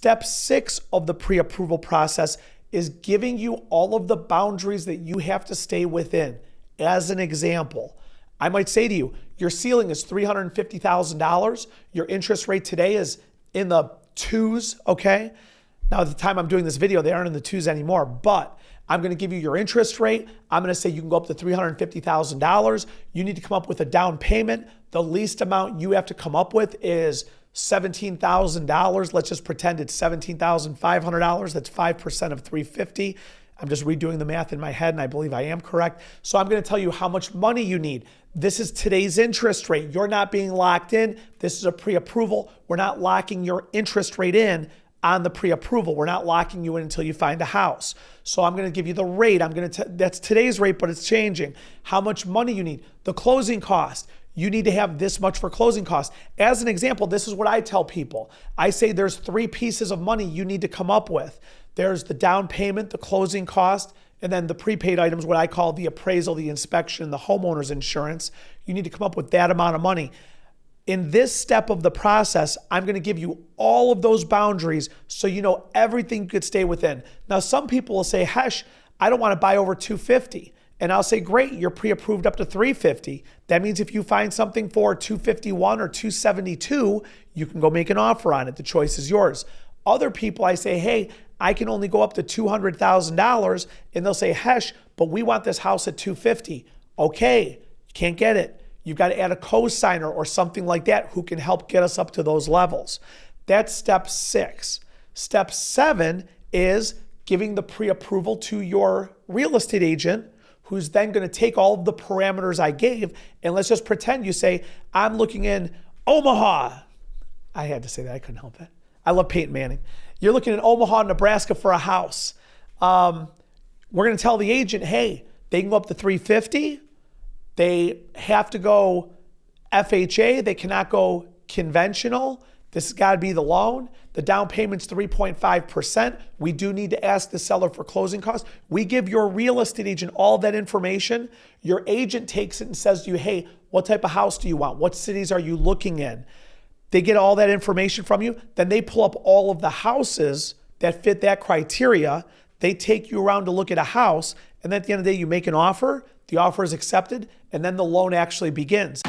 Step 6 of the pre-approval process is giving you all of the boundaries that you have to stay within. As an example, I might say to you, your ceiling is $350,000. Your interest rate today is in the twos, okay? Now, at the time I'm doing this video, they aren't in the twos anymore, but I'm gonna give you your interest rate. I'm gonna say you can go up to $350,000. You need to come up with a down payment. The least amount you have to come up with is $17,000. Let's just pretend it's $17,500. That's 5% of 350. I'm just redoing the math in my head, and I believe I am correct. So I'm going to tell you how much money you need. This is today's interest rate. You're not being locked in. This is a pre-approval. We're not locking your interest rate in on the pre-approval. We're not locking you in until you find a house. So I'm going to give you the rate. That's today's rate, but it's changing. How much money you need. The closing cost. You need to have this much for closing costs. As an example, this is what I tell people. I say there's 3 pieces of money you need to come up with. There's the down payment, the closing cost, and then the prepaid items, what I call the appraisal, the inspection, the homeowner's insurance. You need to come up with that amount of money. In this step of the process, I'm going to give you all of those boundaries so you know everything you could stay within. Now, some people will say, Hesh, I don't want to buy over $250,000. And I'll say, great, you're pre-approved up to $350,000. That means if you find something for $251,000 or $272,000, you can go make an offer on it. The choice is yours. Other people, I say, hey, I can only go up to $200,000, and they'll say, Hesh, but we want this house at $250,000. Okay, you can't get it. You've got to add a co-signer or something like that who can help get us up to those levels. That's step 6. Step 7 is giving the pre-approval to your real estate agent, who's then going to take all of the parameters I gave, and let's just pretend you say, I'm looking in Omaha. I had to say that, I couldn't help it. I love Peyton Manning. You're looking in Omaha, Nebraska for a house. We're going to tell the agent, hey, they can go up to $350,000. They have to go FHA. They cannot go conventional. This has got to be the loan. The down payment's 3.5%. We do need to ask the seller for closing costs. We give your real estate agent all that information. Your agent takes it and says to you, hey, what type of house do you want? What cities are you looking in? They get all that information from you. Then they pull up all of the houses that fit that criteria. They take you around to look at a house. And then at the end of the day, you make an offer. The offer is accepted. And then the loan actually begins.